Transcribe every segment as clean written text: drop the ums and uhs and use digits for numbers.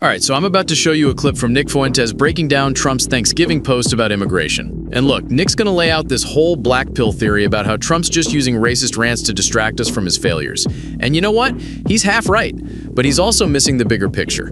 All right, so I'm about to show you a clip from Nick Fuentes breaking down Trump's Thanksgiving post about immigration. And look, Nick's gonna lay out this whole black pill theory about how Trump's just using racist rants to distract us from his failures. And you know what? He's half right, but he's also missing the bigger picture.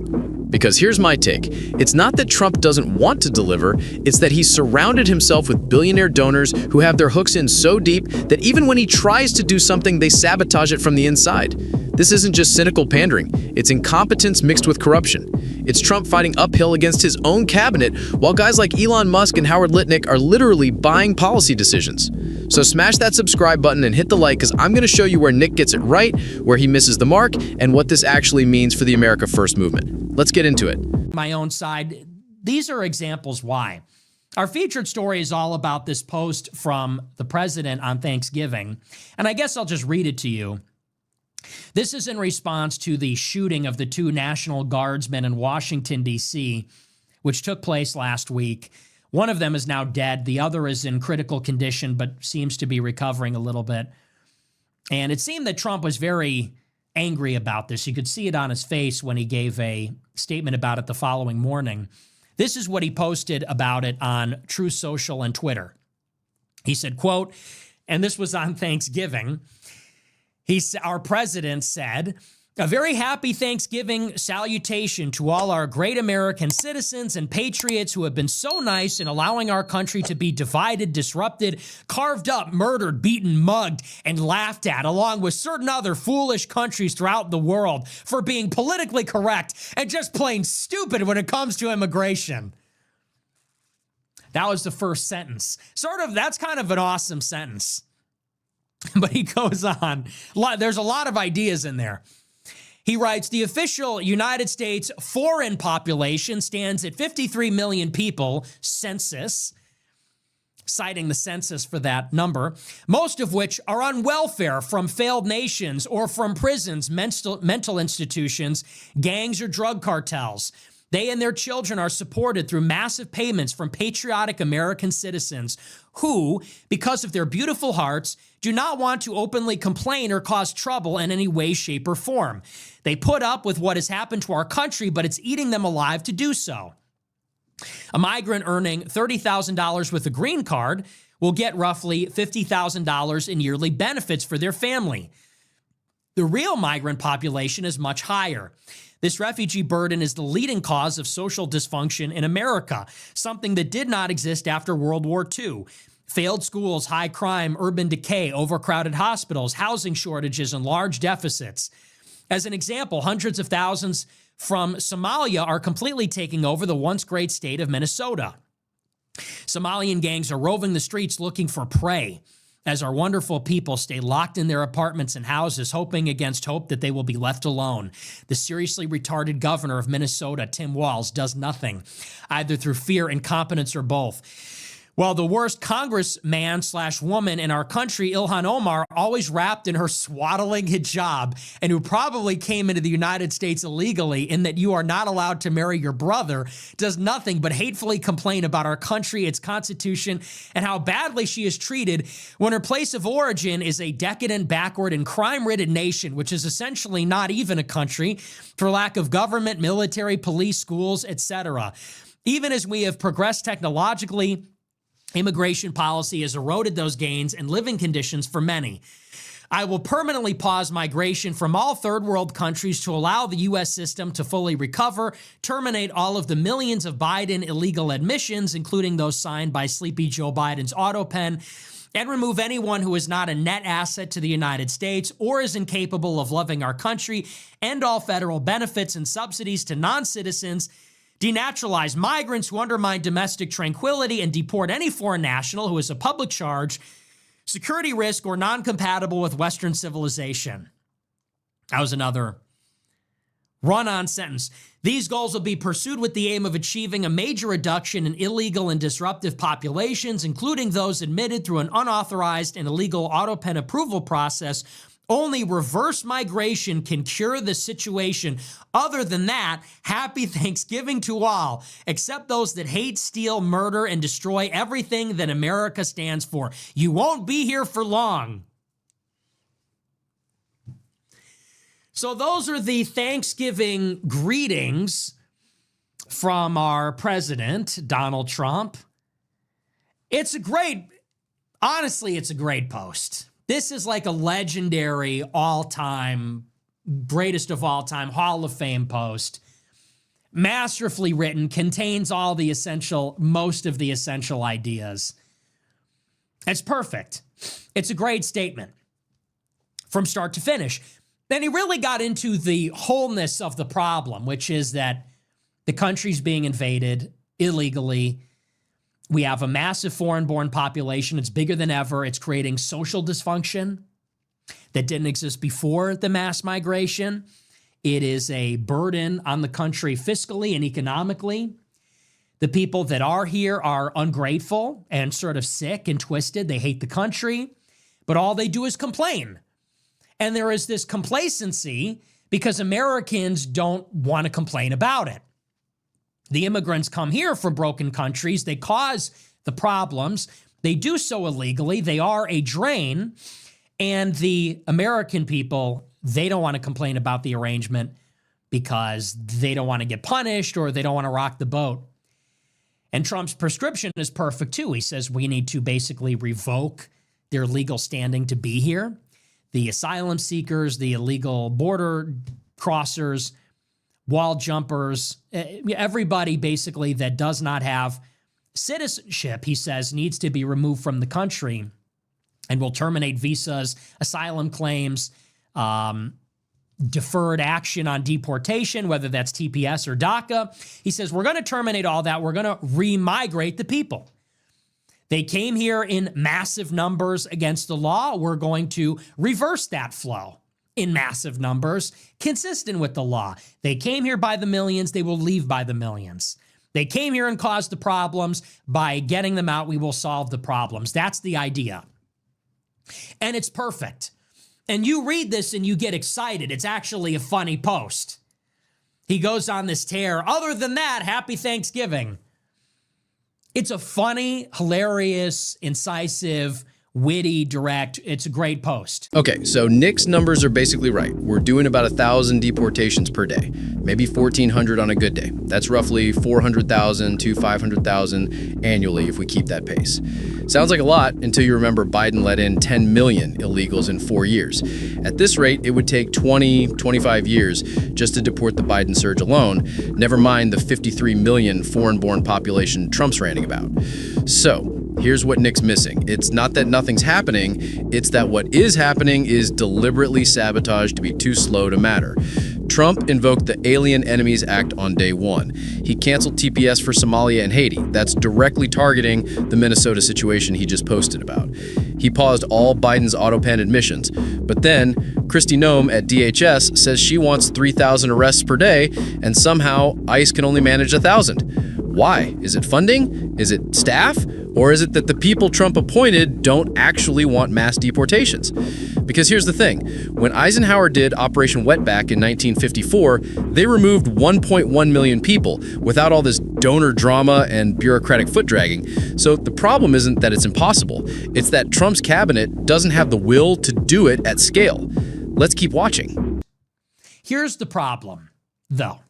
Because here's my take. It's not that Trump doesn't want to deliver, it's that he's surrounded himself with billionaire donors who have their hooks in so deep that even when he tries to do something, they sabotage it from the inside. This isn't just cynical pandering, it's incompetence mixed with corruption. It's Trump fighting uphill against his own cabinet, while guys like Elon Musk and Howard Lutnick are literally buying policy decisions. So smash that subscribe button and hit the like, because I'm going to show you where Nick gets it right, where he misses the mark, and what this actually means for the America First movement. Let's get into it. My own side, these are examples why. Our featured story is all about this post from the president on Thanksgiving, and I guess I'll just read it to you. This is in response to the shooting of the two National Guardsmen in Washington, D.C., which took place last week. One of them is now dead. The other is in critical condition, but seems to be recovering a little bit. And it seemed that Trump was very angry about this. You could see it on his face when he gave a statement about it the following morning. This is what he posted about it on Truth Social and Twitter. He said, quote, and this was on Thanksgiving, our president said, "A very happy Thanksgiving salutation to all our great American citizens and patriots who have been so nice in allowing our country to be divided, disrupted, carved up, murdered, beaten, mugged, and laughed at, along with certain other foolish countries throughout the world for being politically correct and just plain stupid when it comes to immigration." That was the first sentence. That's kind of an awesome sentence. But he goes on. There's a lot of ideas in there. He writes, the official United States foreign population stands at 53 million people, census, citing the census for that number, most of which are on welfare from failed nations or from prisons, mental institutions, gangs, or drug cartels. They and their children are supported through massive payments from patriotic American citizens who, because of their beautiful hearts, do not want to openly complain or cause trouble in any way, shape, or form. They put up with what has happened to our country, but it's eating them alive to do so. A migrant earning $30,000 with a green card will get roughly $50,000 in yearly benefits for their family. The real migrant population is much higher. This refugee burden is the leading cause of social dysfunction in America, something that did not exist after World War II. Failed schools, high crime, urban decay, overcrowded hospitals, housing shortages, and large deficits. As an example, hundreds of thousands from Somalia are completely taking over the once great state of Minnesota. Somalian gangs are roving the streets looking for prey, as our wonderful people stay locked in their apartments and houses, hoping against hope that they will be left alone. The seriously retarded governor of Minnesota, Tim Walz, does nothing, either through fear, incompetence, or both. While the worst congressman/woman in our country, Ilhan Omar, always wrapped in her swaddling hijab, and who probably came into the United States illegally in that you are not allowed to marry your brother, does nothing but hatefully complain about our country, its constitution, and how badly she is treated when her place of origin is a decadent, backward, and crime-ridden nation, which is essentially not even a country for lack of government, military, police, schools, etc. Even as we have progressed technologically, immigration policy has eroded those gains and living conditions for many. I will permanently pause migration from all third world countries to allow the U.S. system to fully recover, terminate all of the millions of Biden illegal admissions, including those signed by Sleepy Joe Biden's auto pen, and remove anyone who is not a net asset to the United States or is incapable of loving our country, end all federal benefits and subsidies to non-citizens, denaturalize migrants who undermine domestic tranquility, and deport any foreign national who is a public charge, security risk, or non-compatible with Western civilization. That was another run-on sentence. These goals will be pursued with the aim of achieving a major reduction in illegal and disruptive populations, including those admitted through an unauthorized and illegal auto pen approval process. Only reverse migration can cure the situation. Other than that, happy Thanksgiving to all, except those that hate, steal, murder, and destroy everything that America stands for. You won't be here for long. So those are the Thanksgiving greetings from our president, Donald Trump. Honestly, it's a great post. This is like a legendary all-time, greatest of all time, Hall of Fame post. Masterfully written, contains most of the essential ideas. It's perfect. It's a great statement from start to finish. Then he really got into the wholeness of the problem, which is that the country's being invaded illegally. We have a massive foreign-born population. It's bigger than ever. It's creating social dysfunction that didn't exist before the mass migration. It is a burden on the country fiscally and economically. The people that are here are ungrateful and sort of sick and twisted. They hate the country, but all they do is complain. And there is this complacency because Americans don't want to complain about it. The immigrants come here from broken countries. They cause the problems. They do so illegally. They are a drain. And the American people, they don't want to complain about the arrangement because they don't want to get punished or they don't want to rock the boat. And Trump's prescription is perfect too. He says we need to basically revoke their legal standing to be here. The asylum seekers, the illegal border crossers, wall jumpers, everybody basically that does not have citizenship, he says, needs to be removed from the country and will terminate visas, asylum claims, deferred action on deportation, whether that's TPS or DACA. He says, we're going to terminate all that. We're going to remigrate the people. They came here in massive numbers against the law. We're going to reverse that flow in massive numbers, consistent with the law. They came here by the millions. They will leave by the millions. They came here and caused the problems. By getting them out, we will solve the problems. That's the idea. And it's perfect. And you read this and you get excited. It's actually a funny post. He goes on this tear. Other than that, happy Thanksgiving. It's a funny, hilarious, incisive, witty, direct. It's a great post. Okay, so Nick's numbers are basically right. We're doing about 1,000 deportations per day, maybe 1,400 on a good day. That's roughly 400,000 to 500,000 annually if we keep that pace. Sounds like a lot until you remember Biden let in 10 million illegals in 4 years. At this rate, it would take 25 years just to deport the Biden surge alone, never mind the 53 million foreign-born population Trump's ranting about. So, here's what Nick's missing. It's not that nothing's happening, it's that what is happening is deliberately sabotaged to be too slow to matter. Trump invoked the Alien Enemies Act on day one. He canceled TPS for Somalia and Haiti. That's directly targeting the Minnesota situation he just posted about. He paused all Biden's auto-pen admissions. But then, Kristi Noem at DHS says she wants 3,000 arrests per day, and somehow ICE can only manage 1,000. Why? Is it funding? Is it staff? Or is it that the people Trump appointed don't actually want mass deportations? Because here's the thing. When Eisenhower did Operation Wetback in 1954, they removed 1.1 million people without all this donor drama and bureaucratic foot dragging. So the problem isn't that it's impossible. It's that Trump's cabinet doesn't have the will to do it at scale. Let's keep watching. Here's the problem, though.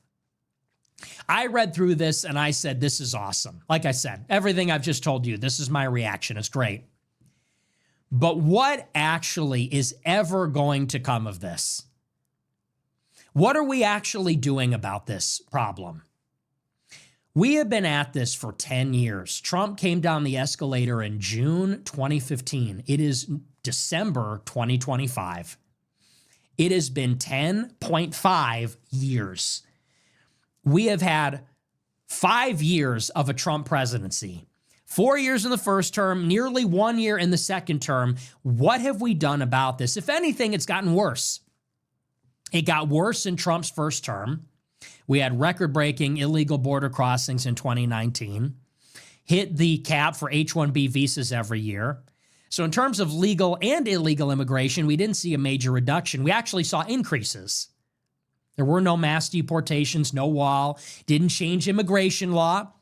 I read through this and I said, this is awesome. Like I said, everything I've just told you, this is my reaction. It's great. But what actually is ever going to come of this? What are we actually doing about this problem? We have been at this for 10 years. Trump came down the escalator in June 2015. It is December 2025. It has been 10.5 years. We have had 5 years of a Trump presidency, 4 years in the first term, nearly 1 year in the second term. What have we done about this? If anything, it's gotten worse. It got worse in Trump's first term. We had record-breaking illegal border crossings in 2019, hit the cap for H-1B visas every year. So in terms of legal and illegal immigration, we didn't see a major reduction. We actually saw increases. There were no mass deportations, no wall, didn't change immigration law.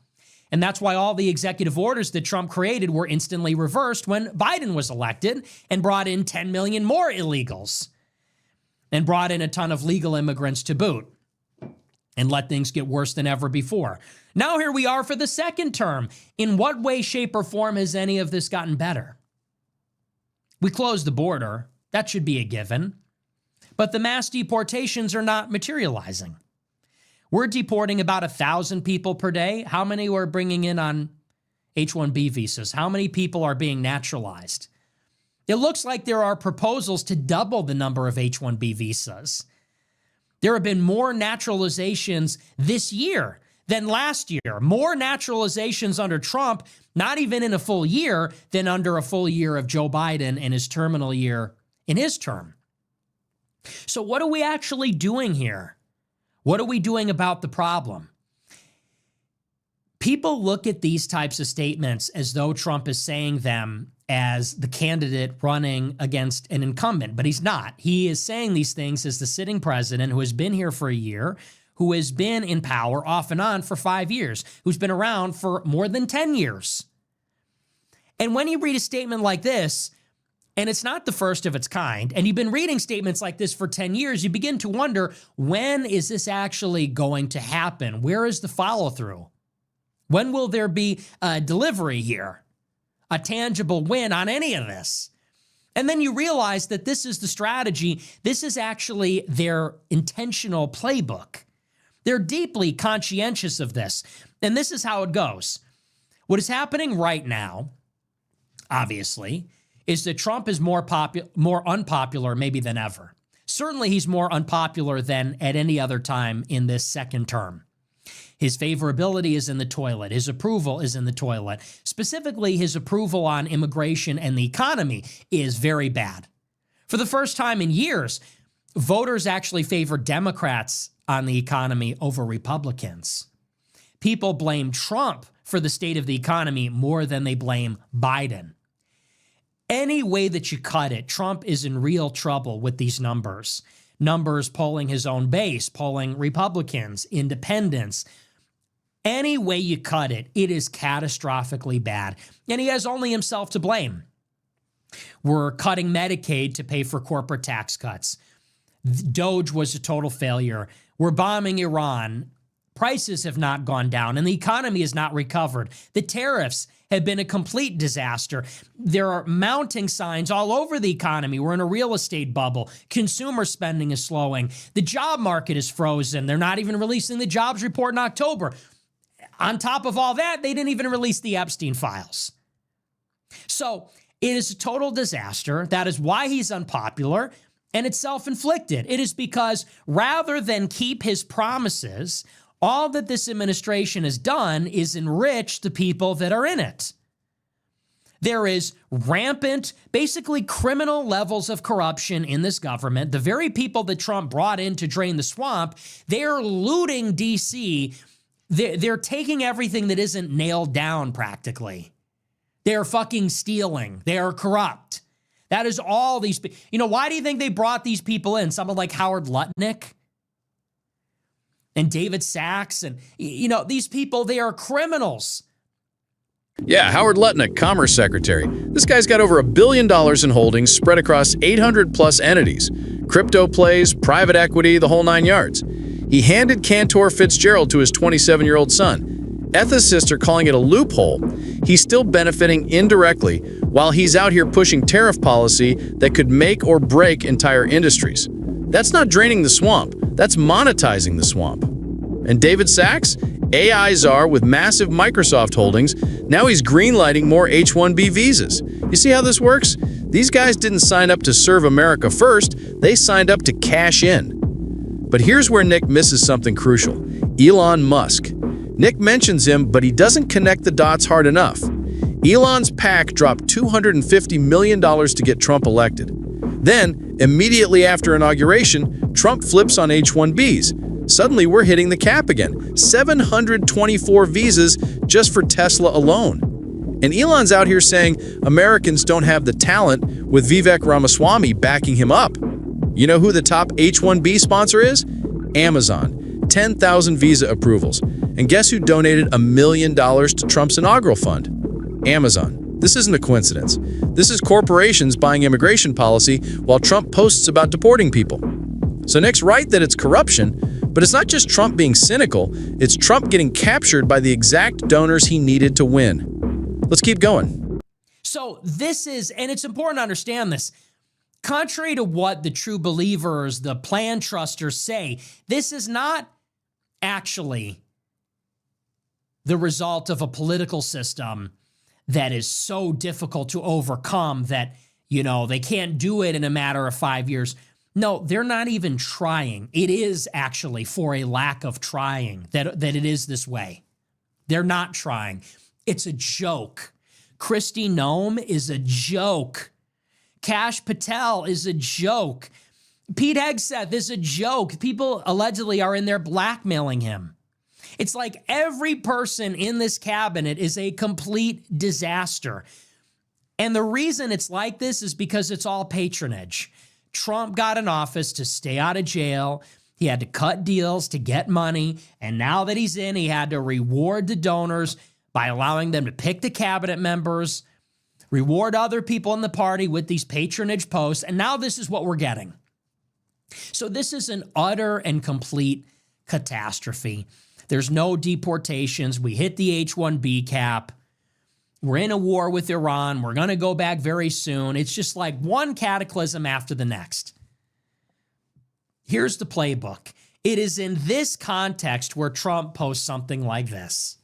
And that's why all the executive orders that Trump created were instantly reversed when Biden was elected and brought in 10 million more illegals and brought in a ton of legal immigrants to boot. and let things get worse than ever before. Now here we are for the second term. In what way, shape, or form has any of this gotten better? We closed the border. That should be a given. But the mass deportations are not materializing. We're deporting about 1,000 people per day. How many we're bringing in on H-1B visas? How many people are being naturalized? It looks like there are proposals to double the number of H-1B visas. There have been more naturalizations this year than last year. More naturalizations under Trump, not even in a full year, than under a full year of Joe Biden and his terminal year in his term. So what are we actually doing here? What are we doing about the problem? People look at these types of statements as though Trump is saying them as the candidate running against an incumbent, but he's not. He is saying these things as the sitting president who has been here for a year, who has been in power off and on for 5 years, who's been around for more than 10 years. And when you read a statement like this, and it's not the first of its kind, and you've been reading statements like this for 10 years, you begin to wonder, when is this actually going to happen? Where is the follow-through? When will there be a delivery here? A tangible win on any of this? And then you realize that this is the strategy. This is actually their intentional playbook. They're deeply conscientious of this. And this is how it goes. What is happening right now, obviously, is that Trump is more unpopular maybe than ever. Certainly he's more unpopular than at any other time in this second term. His favorability is in the toilet. His approval is in the toilet. Specifically, his approval on immigration and the economy is very bad. For the first time in years, voters actually favor Democrats on the economy over Republicans. People blame Trump for the state of the economy more than they blame Biden. Any way that you cut it, Trump is in real trouble with these numbers. Numbers polling his own base, polling Republicans, independents. Any way you cut it, it is catastrophically bad. And he has only himself to blame. We're cutting Medicaid to pay for corporate tax cuts. Doge was a total failure. We're bombing Iran. Prices have not gone down, and the economy has not recovered. The tariffs have been a complete disaster. There are mounting signs all over the economy. We're in a real estate bubble. Consumer spending is slowing. The job market is frozen. They're not even releasing the jobs report in October. On top of all that, they didn't even release the Epstein files. So it is a total disaster. That is why he's unpopular, and it's self-inflicted. It is because rather than keep his promises, all that this administration has done is enrich the people that are in it. There is rampant, basically criminal levels of corruption in this government. The very people that Trump brought in to drain the swamp, they're looting D.C. They're taking everything that isn't nailed down practically. They're fucking stealing. They are corrupt. That is all these people. You know, why do you think they brought these people in? Someone like Howard Lutnick and David Sachs, and, you know, these people, they are criminals. Yeah, Howard Lutnick, Commerce Secretary. This guy's got over $1 billion in holdings spread across 800-plus entities. Crypto plays, private equity, the whole 9 yards. He handed Cantor Fitzgerald to his 27-year-old son. Ethicists are calling it a loophole. He's still benefiting indirectly while he's out here pushing tariff policy that could make or break entire industries. That's not draining the swamp. That's monetizing the swamp. And David Sachs, AI czar with massive Microsoft holdings, now he's greenlighting more H-1B visas. You see how this works? These guys didn't sign up to serve America first. They signed up to cash in. But here's where Nick misses something crucial. Elon Musk. Nick mentions him, but he doesn't connect the dots hard enough. Elon's PAC dropped $250 million to get Trump elected. Then, immediately after inauguration, Trump flips on H-1Bs. Suddenly, we're hitting the cap again. 724 visas just for Tesla alone. And Elon's out here saying Americans don't have the talent, with Vivek Ramaswamy backing him up. You know who the top H-1B sponsor is? Amazon. 10,000 visa approvals. And guess who donated $1 million to Trump's inaugural fund? Amazon. This isn't a coincidence. This is corporations buying immigration policy while Trump posts about deporting people. So Nick's right that it's corruption, But it's not just Trump being cynical, it's Trump getting captured by the exact donors he needed to win. Let's keep going. So this is, and it's important to understand this, contrary to what the true believers, the plan trusters say, this is not actually the result of a political system that is so difficult to overcome that, they can't do it in a matter of 5 years. No, they're not even trying. It is actually for a lack of trying that it is this way. They're not trying. It's a joke. Kristi Noem is a joke. Kash Patel is a joke. Pete Hegseth is a joke. People allegedly are in there blackmailing him. It's like every person in this cabinet is a complete disaster. And the reason it's like this is because it's all patronage. Trump got in office to stay out of jail. He had to cut deals to get money. And now that he's in, he had to reward the donors by allowing them to pick the cabinet members, reward other people in the party with these patronage posts. And now this is what we're getting. So this is an utter and complete catastrophe. There's no deportations. We hit the H-1B cap. We're in a war with Iran. We're going to go back very soon. It's just like one cataclysm after the next. Here's the playbook. It is in this context where Trump posts something like this.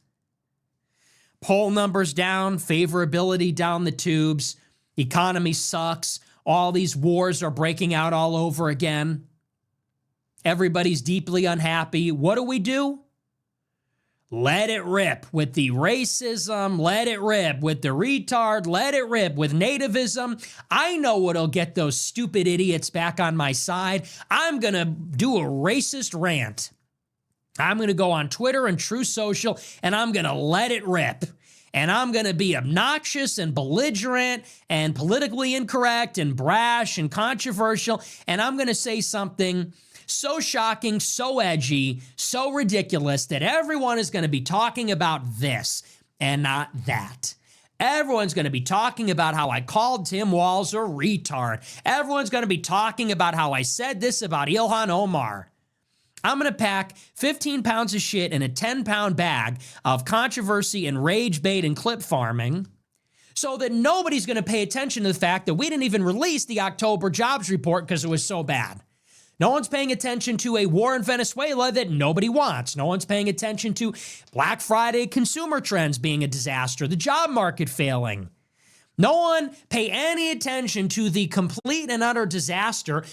Poll numbers down, favorability down the tubes, economy sucks, all these wars are breaking out all over again. Everybody's deeply unhappy. What do? Let it rip with the racism, let it rip with the retard, let it rip with nativism. I know what'll get those stupid idiots back on my side. I'm going to do a racist rant. I'm going to go on Twitter and True Social, and I'm going to let it rip. And I'm going to be obnoxious and belligerent and politically incorrect and brash and controversial. And I'm going to say something so shocking, so edgy, so ridiculous that everyone is going to be talking about this and not that. Everyone's going to be talking about how I called Tim Walz a retard. Everyone's going to be talking about how I said this about Ilhan Omar. I'm going to pack 15 pounds of shit in a 10-pound bag of controversy and rage bait and clip farming so that nobody's going to pay attention to the fact that we didn't even release the October jobs report because it was so bad. No one's paying attention to a war in Venezuela that nobody wants. No one's paying attention to Black Friday consumer trends being a disaster, the job market failing. No one pay any attention to the complete and utter disaster.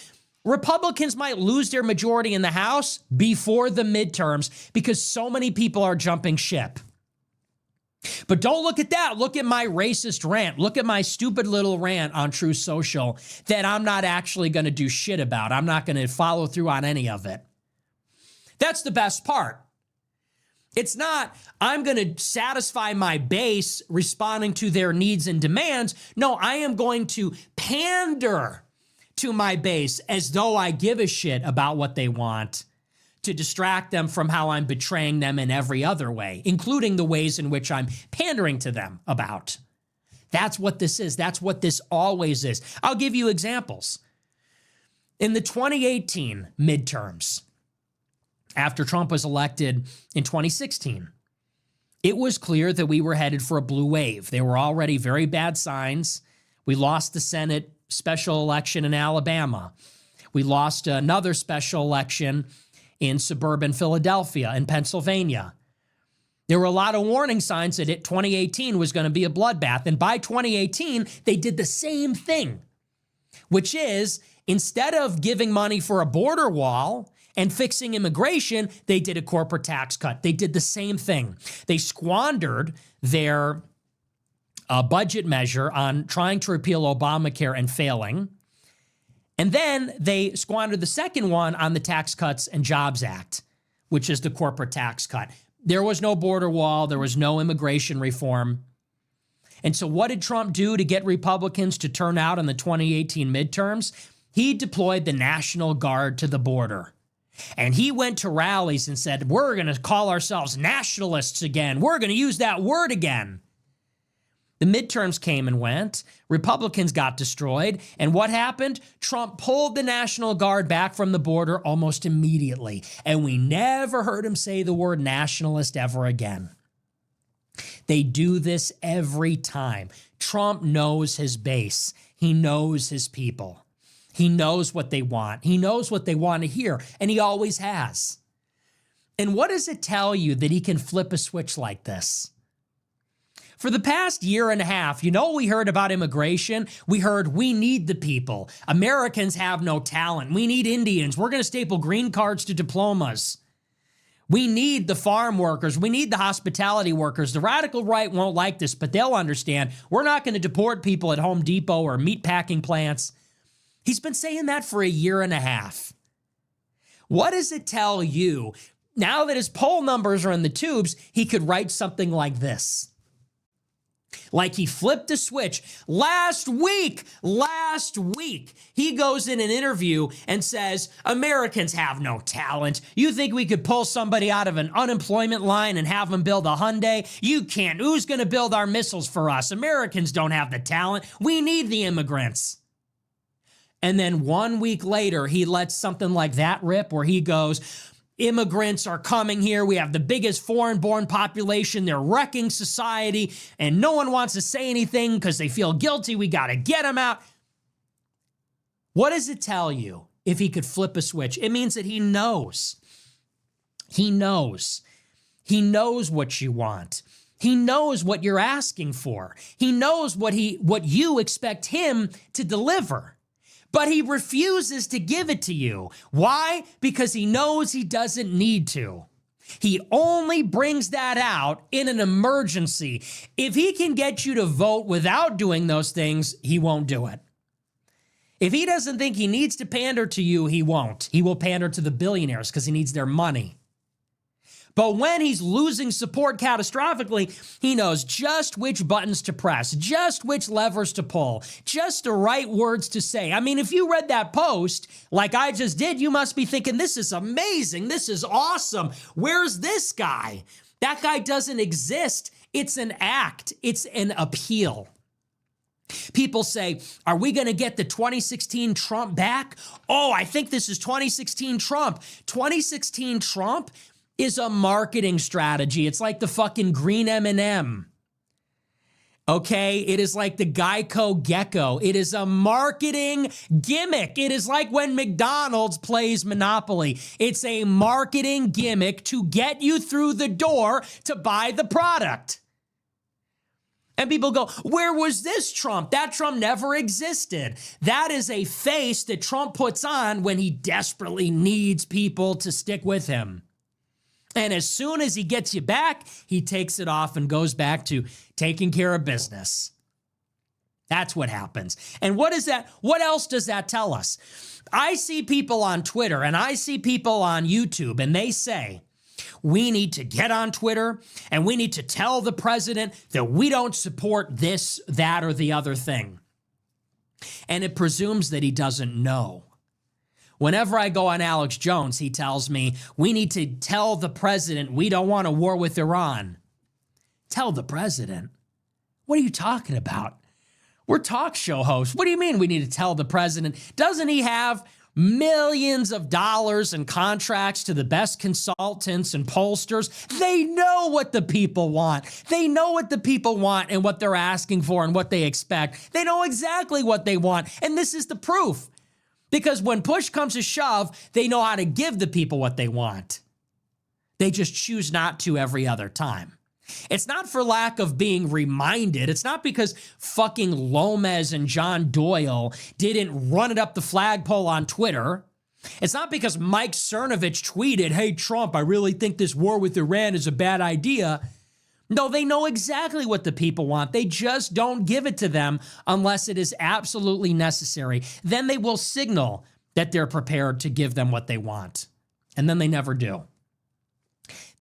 Republicans might lose their majority in the House before the midterms because so many people are jumping ship. But don't look at that. Look at my racist rant. Look at my stupid little rant on True Social that I'm not actually going to do shit about. I'm not going to follow through on any of it. That's the best part. It's not, I'm going to satisfy my base responding to their needs and demands. No, I am going to pander to my base as though I give a shit about what they want, to distract them from how I'm betraying them in every other way, including the ways in which I'm pandering to them about. That's what this is. That's what this always is. I'll give you examples. In the 2018 midterms, after Trump was elected in 2016, it was clear that we were headed for a blue wave. There were already very bad signs. We lost the Senate special election in Alabama. We lost another special election in suburban Philadelphia and Pennsylvania. There were a lot of warning signs that 2018 was going to be a bloodbath. And by 2018, they did the same thing, which is instead of giving money for a border wall and fixing immigration, they did a corporate tax cut. They did the same thing. They squandered their budget measure on trying to repeal Obamacare and failing. And then they squandered the second one on the Tax Cuts and Jobs Act, which is the corporate tax cut. There was no border wall. There was no immigration reform. And so what did Trump do to get Republicans to turn out in the 2018 midterms? He deployed the National Guard to the border. And he went to rallies and said, we're going to call ourselves nationalists again. We're going to use that word again. The midterms came and went. Republicans got destroyed. And what happened? Trump pulled the National Guard back from the border almost immediately. And we never heard him say the word nationalist ever again. They do this every time. Trump knows his base. He knows his people. He knows what they want. He knows what they want to hear. And he always has. And what does it tell you that he can flip a switch like this? For the past year and a half, you know, we heard about immigration. We heard we need the people. Americans have no talent. We need Indians. We're going to staple green cards to diplomas. We need the farm workers. We need the hospitality workers. The radical right won't like this, but they'll understand. We're not going to deport people at Home Depot or meatpacking plants. He's been saying that for a year and a half. What does it tell you? Now that his poll numbers are in the tubes, he could write something like this. Like he flipped a switch. Last week, he goes in an interview and says, Americans have no talent. You think we could pull somebody out of an unemployment line and have them build a Hyundai? You can't. Who's going to build our missiles for us? Americans don't have the talent. We need the immigrants. And then 1 week later, he lets something like that rip where he goes, immigrants are coming here. We have the biggest foreign-born population. They're wrecking society, and no one wants to say anything because they feel guilty. We got to get them out. What does it tell you if he could flip a switch? It means that he knows. He knows. He knows what you want. He knows what you're asking for. He knows what you expect him to deliver. But he refuses to give it to you. Why? Because he knows he doesn't need to. He only brings that out in an emergency. If he can get you to vote without doing those things, he won't do it. If he doesn't think he needs to pander to you, he won't. He will pander to the billionaires because he needs their money. But when he's losing support catastrophically, he knows just which buttons to press, just which levers to pull, just the right words to say. I mean, if you read that post like I just did, you must be thinking, this is amazing. This is awesome. Where's this guy? That guy doesn't exist. It's an act. It's an appeal. People say, are we going to get the 2016 Trump back? Oh, I think this is 2016 Trump. 2016 Trump is a marketing strategy. It's like the fucking green M&M. Okay? It is like the Geico Gecko. It is a marketing gimmick. It is like when McDonald's plays Monopoly. It's a marketing gimmick to get you through the door to buy the product. And people go, where was this Trump? That Trump never existed. That is a face that Trump puts on when he desperately needs people to stick with him. And as soon as he gets you back, he takes it off and goes back to taking care of business. That's what happens. And what is that? What else does that tell us? I see people on Twitter and I see people on YouTube and they say, we need to get on Twitter and we need to tell the president that we don't support this, that, or the other thing. And it presumes that he doesn't know. Whenever I go on Alex Jones, he tells me, we need to tell the president we don't want a war with Iran. Tell the president? What are you talking about? We're talk show hosts. What do you mean we need to tell the president? Doesn't he have millions of dollars in contracts to the best consultants and pollsters? They know what the people want. They know what the people want and what they're asking for and what they expect. They know exactly what they want. And this is the proof. Because when push comes to shove, they know how to give the people what they want. They just choose not to every other time. It's not for lack of being reminded. It's not because fucking Lomez and John Doyle didn't run it up the flagpole on Twitter. It's not because Mike Cernovich tweeted, hey, Trump, I really think this war with Iran is a bad idea. No, they know exactly what the people want. They just don't give it to them unless it is absolutely necessary. Then they will signal that they're prepared to give them what they want. And then they never do.